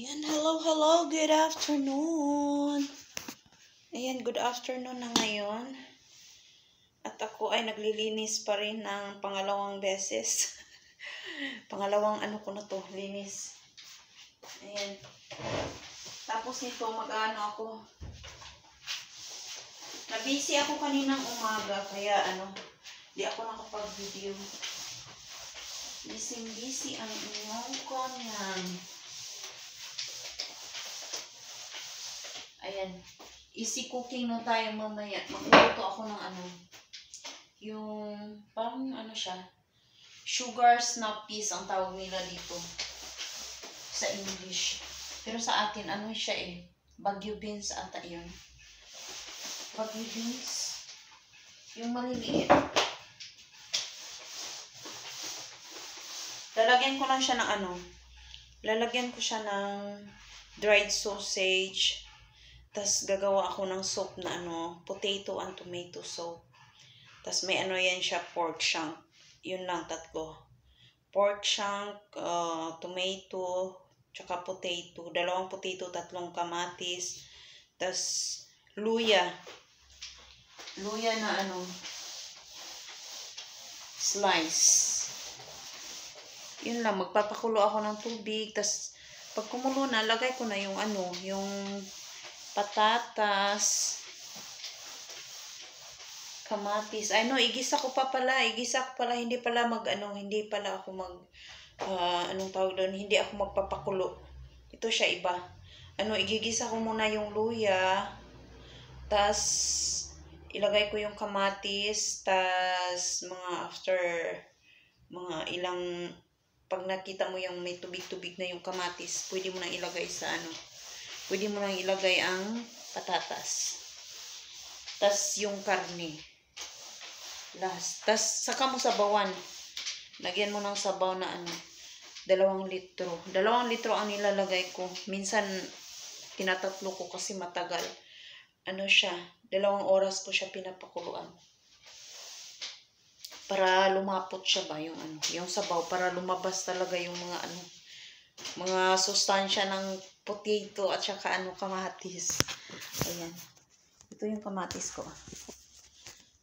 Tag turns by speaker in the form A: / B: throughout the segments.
A: Ayan, hello, good afternoon. Ayan, good afternoon na ngayon. At ako ay naglilinis pa rin ng pangalawang beses. Pangalawang ano ko na to, linis. Ayan. Tapos nito, mag-ano ako. Nabisi ako kaninang umaga, kaya di ako nakapag-video. Busy ang inyong kanyan. Ayan. Easy cooking na tayo mamaya. Magluluto ako ng yung parang siya. Sugar snappies ang tawag nila dito sa English. Pero sa atin, siya Baguio beans ata yun. Baguio beans. Yung maliliit. Lalagyan ko lang siya ng lalagyan ko siya ng dried sausage. Tapos gagawa ako ng soup na potato and tomato soup. Tapos may yan siya, pork chunk. Yun lang, tatlo. Pork chunk, tomato, tsaka potato. 2 potato, 3 kamatis. Tapos luya. Luya na slice. Yun lang, magpapakulo ako ng tubig. Tapos pag kumulo na, lagay ko na yung yung patatas, kamatis. Igisa ko pala. Hindi pala hindi pala ako anong tawag doon? Hindi ako magpapakulo. Ito siya iba. Igigisa ko muna yung luya. Tas ilagay ko yung kamatis. Tas after mga ilang, pag nakita mo yung may tubig-tubig na yung kamatis, pwede mo nang ilagay sa pwede mo nang ilagay ang patatas. Tas yung karne. Last. Tas saka mo sabawan. Lagyan mo ng sabaw na 2 litro. 2 litro ang nilalagay ko. Minsan tinatatlo ko kasi matagal. Siya, 2 oras ko siya pinapakuluan. Para lumapot siya ba yung yung sabaw, para lumabas talaga yung mga sustansya ng potato at saka kamatis. Ayan. Ito yung kamatis ko.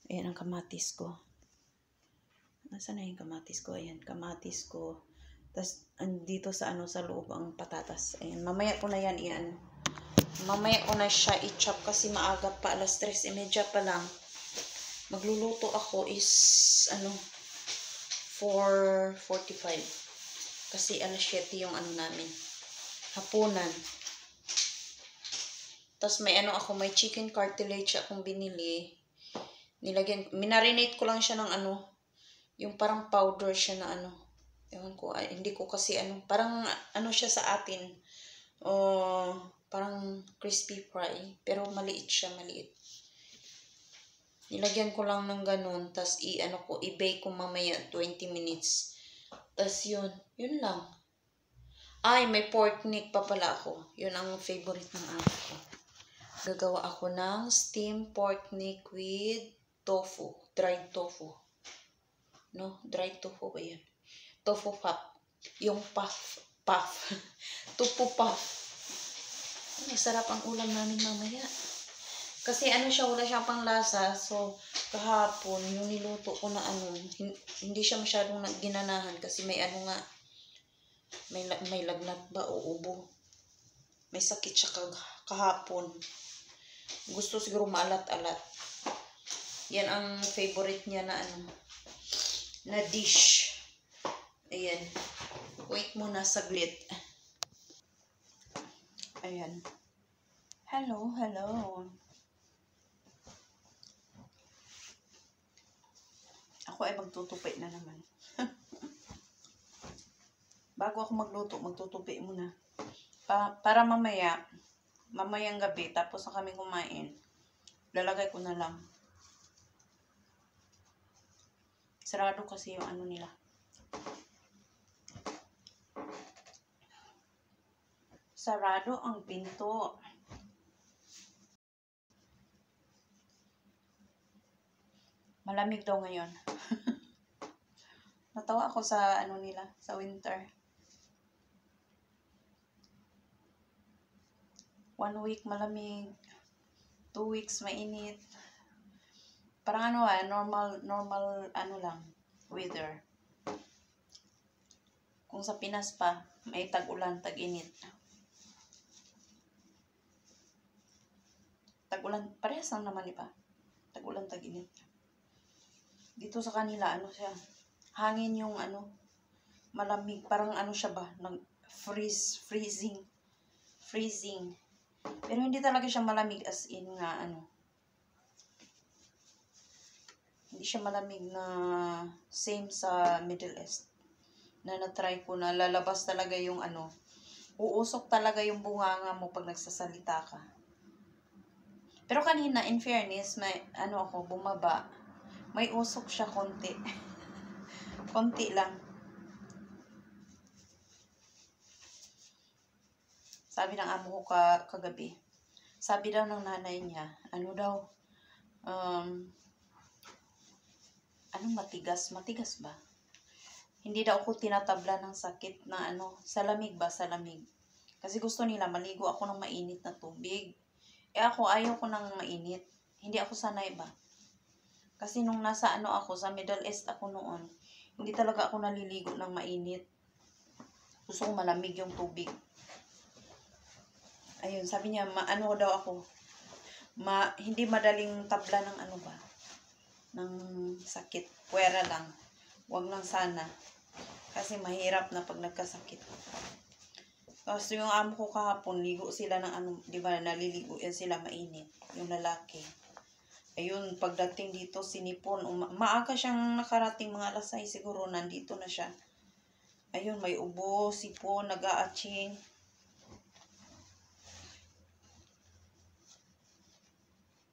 A: Ayan ang kamatis ko. Nasaan na yung kamatis ko? Ayan, kamatis ko. Tapos dito sa sa loob ang patatas. Ayan, mamaya ko na yan mamaya ko na siya i-chop kasi maaga pa, 3:30 pa lang. Magluluto ako is 4:45. Kasi 7 yung namin. Hapunan. Tapos may may chicken cartilage akong binili. Minarinate ko lang siya ng yung parang powder siya na ewan ko, hindi ko kasi parang siya sa atin. Parang crispy fry. Pero maliit siya, maliit. Nilagyan ko lang ng ganun. Tapos i-bake ko mamaya 20 minutes. Tapos yun lang. Ay, may pork neck pa pala ako. Yun ang favorite ng ate ko. Gagawa ako ng steamed pork neck with tofu. Dried tofu. No? Dried tofu ba yan? Tofu puff. Yung puff. Tofu puff. Masarap ang ulam namin mamaya. Kasi siya, wala siyang panglasa. So, kahapon, yung niluto ko na hindi siya masyadong ginanahan. Kasi may may lagnat ba o ubo. May sakit siya kahapon. Gusto siguro maalat-alat. Yan ang favorite niya na na dish. Ayan. Wait muna saglit. Ayan. Hello. Ako ay magtutupi na naman. Bago ako magluto, magtutupi muna. Para mamayang gabi, tapos na kami kumain, lalagay ko na lang. Sarado kasi yung nila. Sarado ang pinto. Malamig daw ngayon. Natawa ako sa nila, sa winter. 1 week malamig, 2 weeks mainit. Parang normal lang, weather. Kung sa Pinas pa, may tag-ulan, tag-init. Tag-ulan, parehas lang naman iba. Tag-ulan, tag-init. Dito sa kanila, siya, hangin yung malamig, parang siya ba, freezing. Pero hindi talaga siya malamig as in nga hindi siya malamig na same sa Middle East. Na na-try ko na lalabas talaga yung uusok talaga yung bunganga mo pag nagsasalita ka. Pero kanina, in fairness, may ako, bumaba. May usok siya konti. Konti lang. Sabi ng amo ko kagabi. Sabi daw ng nanay niya, matigas ba? Hindi daw ako tinatabla ng sakit na sa lamig ba, sa lamig. Kasi gusto nila maligo ako ng mainit na tubig. Ako ayaw ko ng mainit. Hindi ako sanay ba. Kasi nung nasa ako, sa Middle East ako noon, hindi talaga ako naliligo ng mainit. Gusto ko malamig yung tubig. Ayun, sabi niya, daw ako, hindi madaling tabla ng ng sakit. Puwera lang. Huwag lang sana. Kasi mahirap na pag nagkasakit. Kasi yung amo ko kahapon, ligo sila ng di ba, naliligo yan sila mainit. Yung lalaki. Ayun, pagdating dito, sinipon. Maaga siyang nakarating, mga alas 6 siguro, nandito na siya. Ayun, may ubo, sipon, nag-aaching.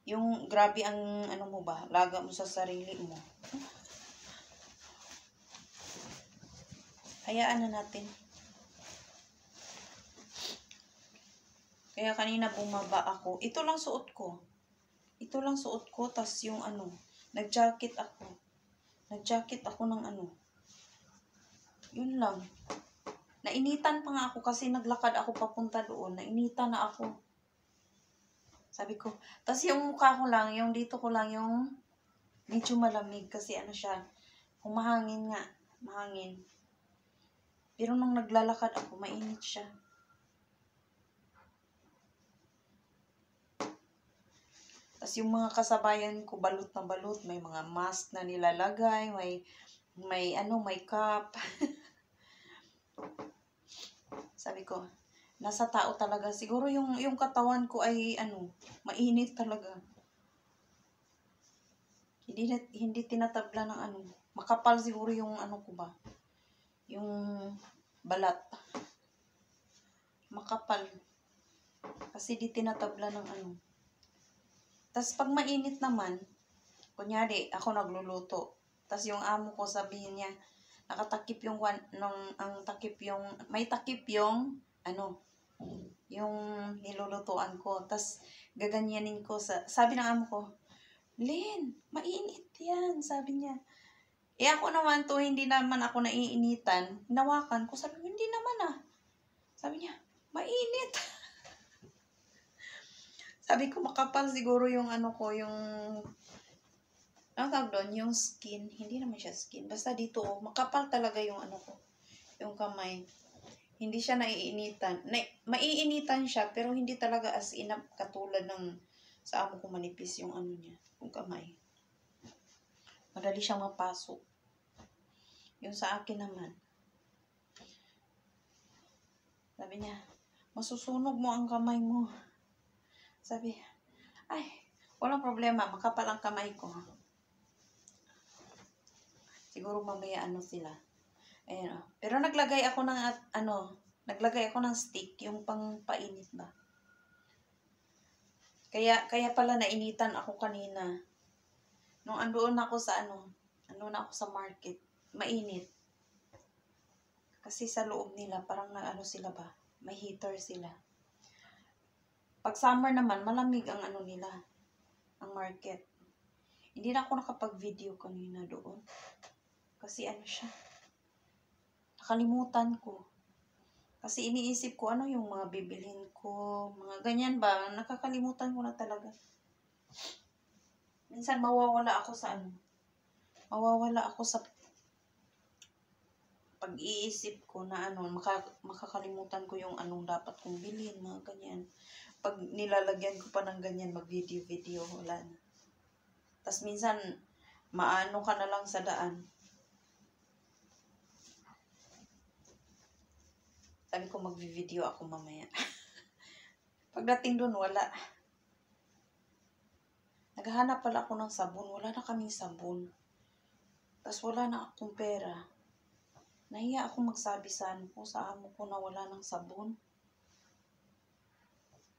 A: Yung grabe ang mo ba, laga mo sa sarili mo. Hayaan na natin. Kaya kanina bumaba ako. Ito lang suot ko. Tas yung nag-jacket ako. Nag-jacket ako ng Yun lang. Nainitan pa nga ako kasi naglakad ako papunta doon. Nainitan na ako. Sabi ko. Tas yung mukha ko lang, yung dito ko lang, yung medyo malamig kasi siya. Humahangin nga. Mahangin. Pero nung naglalakad ako, mainit siya. Tas yung mga kasabayan ko, balot na balot. May mga mask na nilalagay. May cap. Sabi ko, nasa tao talaga. Siguro yung katawan ko ay mainit talaga. Hindi tinatabla ng makapal siguro yung ko ba. Yung balat. Makapal. Kasi di tinatabla ng Tas pag mainit naman, kunyari ako nagluluto. Tas yung amo ko sabihin niya, nakatakip yung may takip yung yung nilulutuan ko. Tas gaganyanin ko sabi ng amo ko, Lynn, mainit yan, sabi niya. Ako naman hindi naman ako naiinitan. Hinawakan ko, sabi ko, hindi naman Sabi niya, mainit. Sabi ko, makapal siguro yung ko, yung tawag doon, yung skin. Hindi naman siya skin. Basta dito, makapal talaga yung ko, yung kamay. Hindi siya naiinitan. Maiinitan siya, pero hindi talaga as in katulad ng sa amo ko manipis yung niya, yung kamay. Madali siyang mapasok. Yung sa akin naman. Sabi niya, masusunog mo ang kamay mo. Sabi, ay, walang problema, makapal ang kamay ko. Siguro mamaya sila. Ayan Pero naglagay ako ng stick, yung pangpainit ba. Kaya pala nainitan ako kanina. Nung andoon ako sa sa market, mainit. Kasi sa loob nila, parang sila ba, may heater sila. Pag summer naman, malamig ang nila, ang market. Hindi na ako nakapag-video kanina doon. Kasi siya, nakalimutan ko. Kasi iniisip ko ano yung mga bibilhin ko, mga ganyan ba, nakakalimutan ko na talaga. Minsan mawawala ako sa pag-iisip ko na makakalimutan ko yung anong dapat kong bilhin, mga ganyan. Pag nilalagyan ko pa ng ganyan, mag-video, wala na. Tapos minsan, maano ka na lang sa daan. Sabi ko, mag-video ako mamaya. Pagdating doon, wala. Naghahanap pala ako ng sabon. Wala na kaming sabon. Tapos wala na akong pera. Nahiya ako magsabi sa amo ko na wala ng sabon.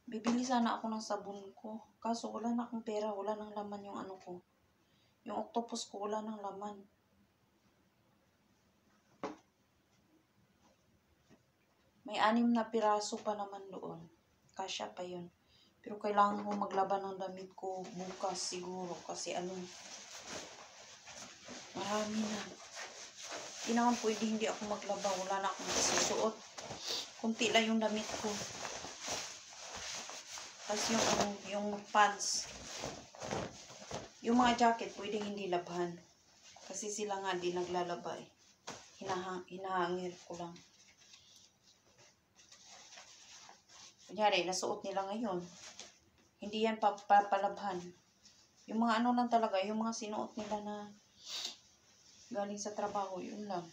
A: Bibili sana ako ng sabon ko. Kaso wala na akong pera. Wala nang laman yung ko. Yung octopus ko, wala nang laman. May 6 na piraso pa naman doon. Kasya pa yun. Pero kailangan ko maglaban ng damit ko bukas siguro. Kasi marami na. Hindi naman pwede hindi ako maglaba. Wala na akong masusuot. Kunti lang yung damit ko. Tapos yung pants. Yung mga jacket, pwede hindi labhan. Kasi sila nga di naglalaba eh. Hinahangir ko lang. Kunyari, nasuot nila ngayon. Hindi yan papalabhan. Yung mga lang talaga, yung mga sinuot nila na galing sa trabaho, yun lang.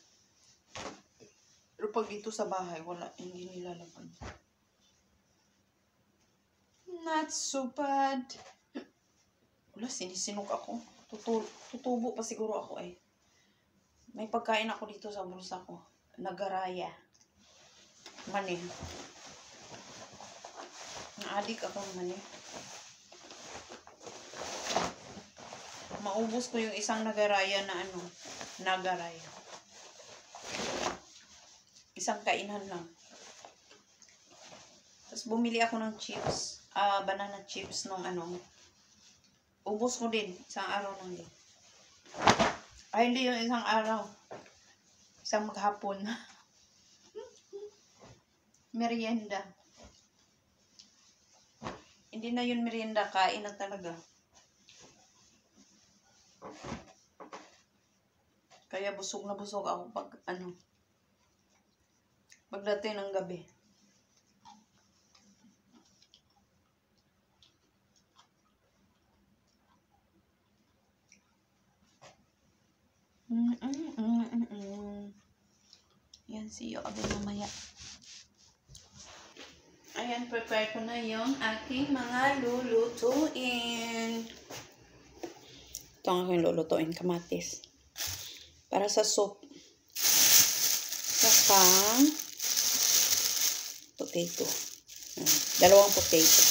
A: Pero pag dito sa bahay, wala, hindi nila laban. Not so bad. Wala, sinisinok ako. Tutubo pa siguro ako eh. May pagkain ako dito sa bulsa ko. Nagaraya. Mani. Naadik ako mani. Maubos ko yung isang nagaraya na nagaraya. Isang kainan lang. Tapos bumili ako ng chips. Banana chips nung ubos ko din. Isang araw lang din. Ay, hindi yung isang araw. Isang maghapon. Merienda. Hindi na yun merienda. Kain na talaga. Kaya busog na busog ako pagdating ng gabi. Yan, see you again mamaya. Ayan, prepare ko na yung aking mga lulutuin. Ito ang aking lulutuin, kamatis. Para sa soup. Saka potato. 2 potato.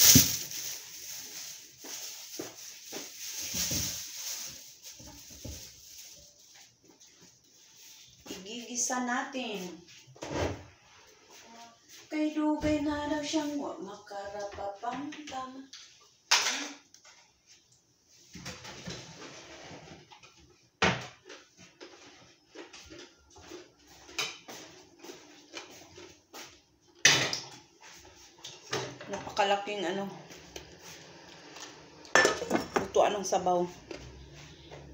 A: Igigisa natin. Kay dugay na daw siyang makarapapangtang. Napakalaking lutuan ng sabaw.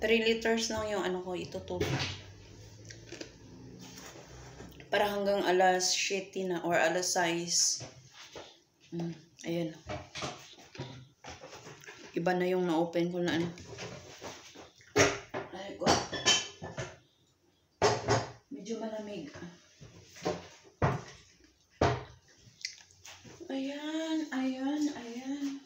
A: 3 liters lang yung ko itutubo. Para hanggang alas 7 na or alas 6. Ayan. Iba na yung na-open ko na Ay ko. Medyo malamig. Ayan, ayan, ayan.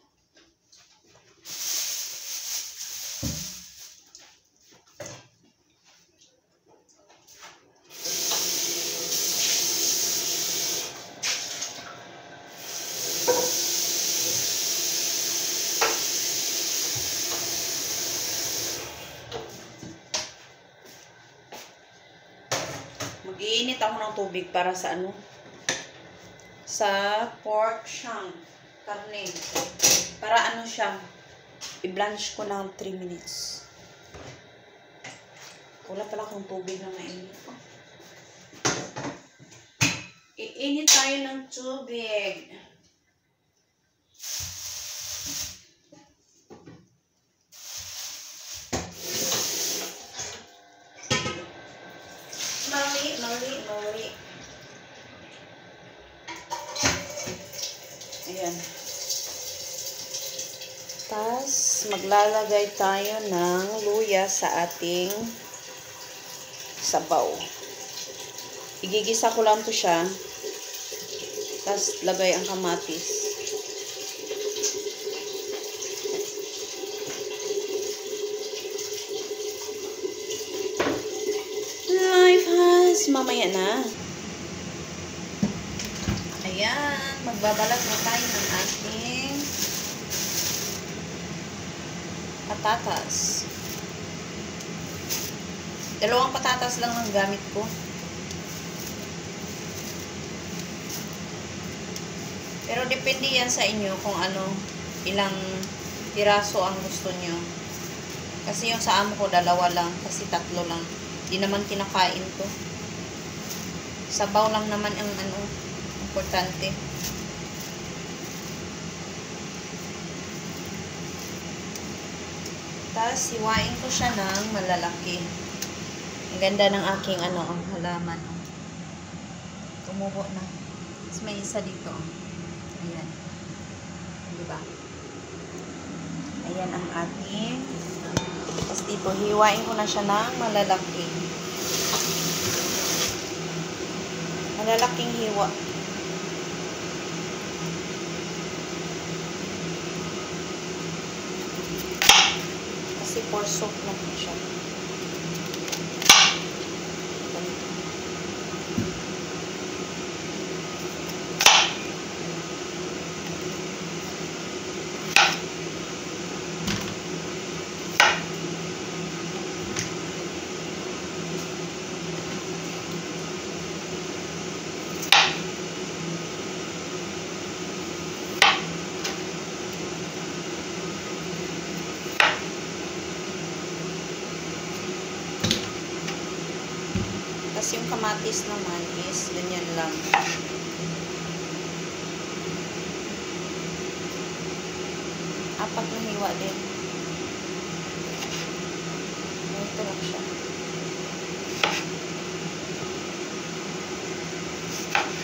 A: Mag-iinit ako ng tubig para sa sa pork shank, karne. Para siya, i-blanch ko ng 3 minutes. Wala pala akong tubig na mainit. Iinit tayo ng tubig. Mali. Ayan. Tapos, maglalagay tayo ng luya sa ating sabaw. Igigisa ko lang to siya. Tapos, lagay ang kamatis. Life has... Mamaya na. Ayan. Magbabalat na tayo ng ating patatas. 2 patatas lang ang gamit ko. Pero depende yan sa inyo kung ano, ilang piraso ang gusto nyo. Kasi yung sa amo ko, 2 lang. Kasi 3 lang. Di naman kinakain to. Sabaw lang naman ang ano, importante. Tapos, siwain ko siya ng malalaki. Ang ganda ng aking ano, ang halaman. Tumubo na. Tapos may isa dito. Ayan. Diba? Ayan ang ating. Tapos dito, hiwain ko na siya ng malalaki. Malalaking hiwa. Kasi for soup naman siya. Tapos yung kamatis naman is ganyan lang. Apat na hiwa din. Ito lang siya.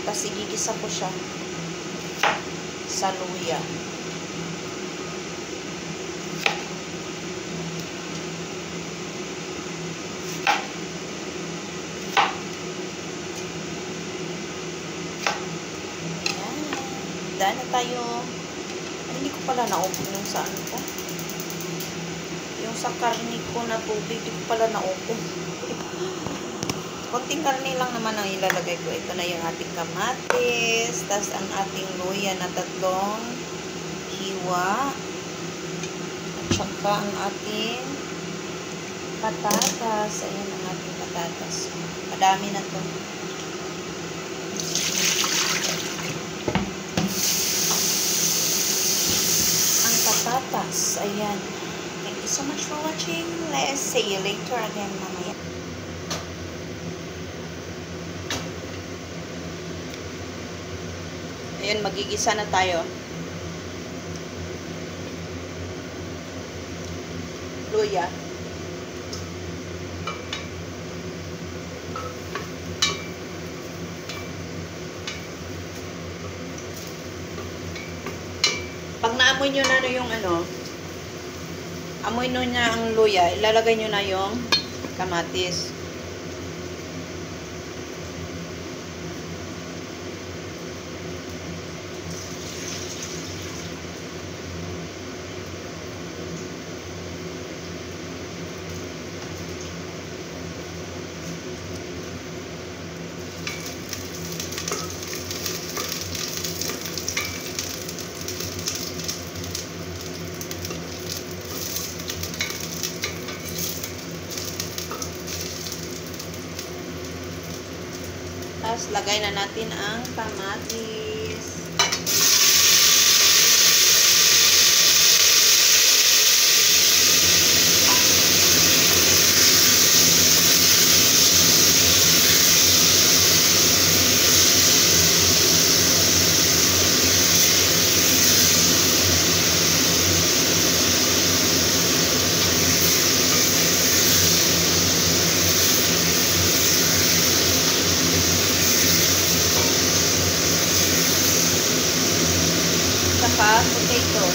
A: Tapos igigisa ko siya sa luya. Daan na tayo. Ay, hindi ko pala na-open yung sa ano ko. Yung sa karne ko na tubig, hindi ko pala na-open. Konting karne lang naman ang ilalagay ko. Ito na yung ating kamatis. Tapos ang ating luya na 3 hiwa. At saka ang ating patatas. Ayan ang ating patatas. Madami na to. Patatas. Ayan. Thank you so much for watching. Let's see you later again mamaya. Ayan, magigisa na tayo. Luya. Pag naamoy nyo na yung ano, amoy nyo na ang luya, ilalagay nyo na yung kamatis. Tapos, lagay na natin ang kamatis. saka potato.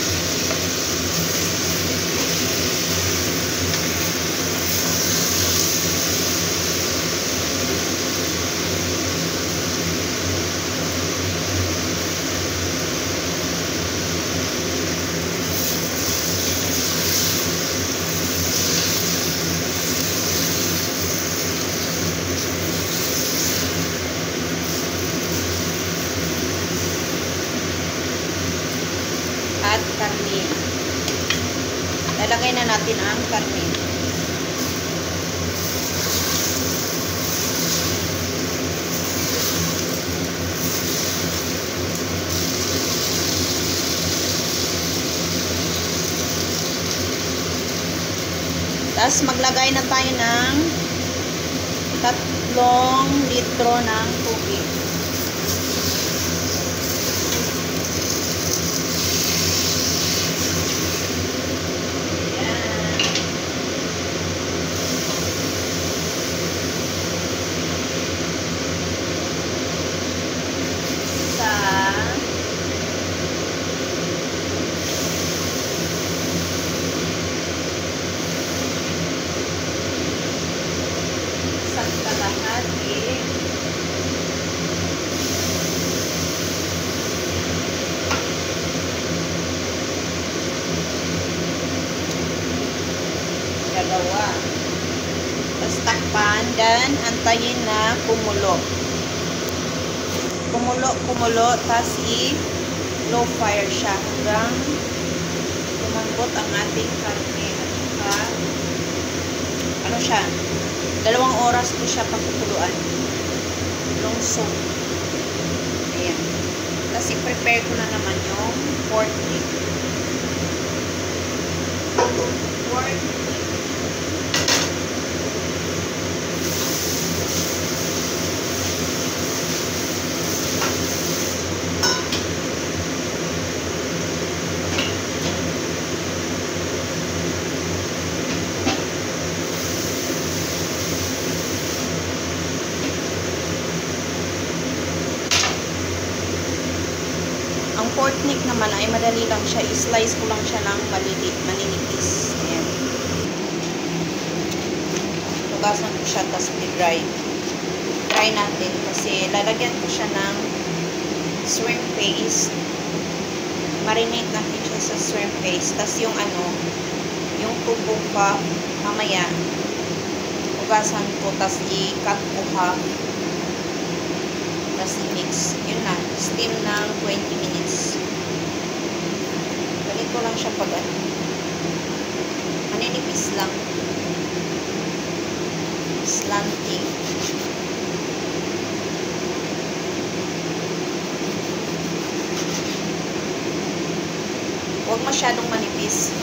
A: At karne. Lalagay na natin ang karne. Tapos maglagay na tayo ng 3 litro ng tubig. Dalawa. Tapos takpan, dan antayin na kumulo. Kumulo, tapos i-low fire siya hanggang lumambot ang ating karne. At ano siya? 2 oras po siya pagkukuluan. Longso. Ayan. Tapos i-prepare ko na naman yung pork meat. Pork meat. Ang pork neck naman ay madali lang siya. I-slice ko lang siya ng maninipis. Ayan. Tugasan ko siya, tapos i-dry. Dry natin kasi lalagyan ko siya ng shrimp paste. Marinate natin siya sa shrimp paste. Tapos yung yung tubo pa, mamaya, tugasan ko, tapos i-cut ko half. Tapos i-mix. Yun na. Steam ng 20 minutes. Balik ko lang siya pag maninipis lang. Slanting. Huwag masyadong manipis.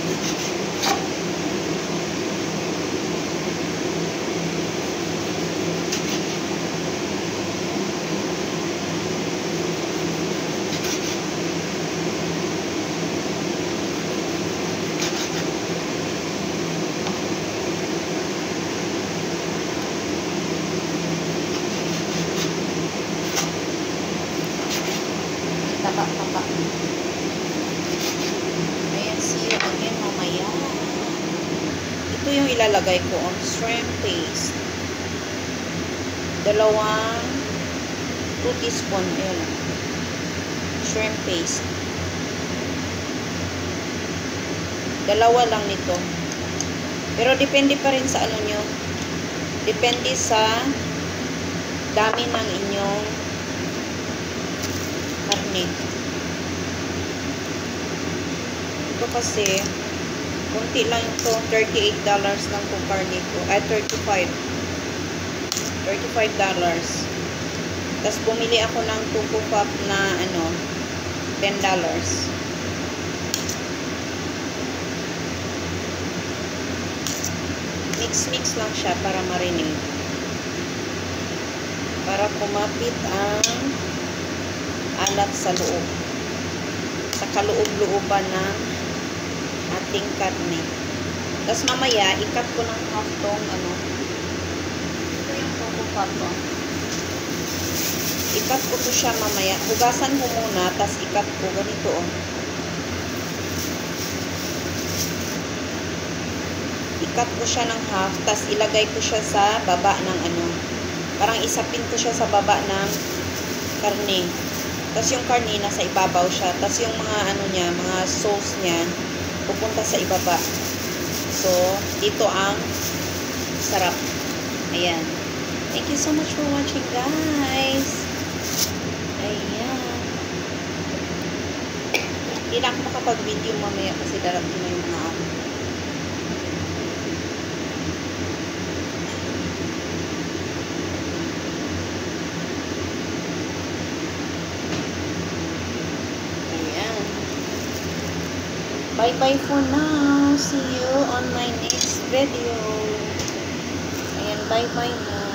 A: Taba. Ayan, see you again mamaya. Ito yung ilalagay ko on shrimp paste. 2 teaspoon. Ayan. Shrimp paste. 2 lang nito. Pero depende pa rin sa ano nyo. Depende sa dami ng inyong karne. Ito kasi kunti lang ito, $38 lang kung karne ko. Ay, $35. Tapos bumili ako ng tuko pop na $10. Mix lang siya para marinate. Para kumapit ang alat sa loob. Sa kaloob-looban ng ating karne. Tapos mamaya, i-cut ko ng half tong ito yung tuko pop ko. I-cut ko to siya mamaya. Hugasan mo muna, tapos i-cut ko ganito i-cut ko siya ng half, tas ilagay ko siya sa baba ng ano, parang isapin ko siya sa baba ng karne. Tas yung karne nasa ibabaw siya, tas yung mga ano niya, mga sauce niya pupunta sa ibaba. So, dito ang sarap. Ayan. Thank you so much for watching, guys. Ayan. Hindi na ako makapag-video mamaya kasi darating na yung mga ako. Ayan. Bye-bye for now. See you on my next video. Ayan, bye-bye na.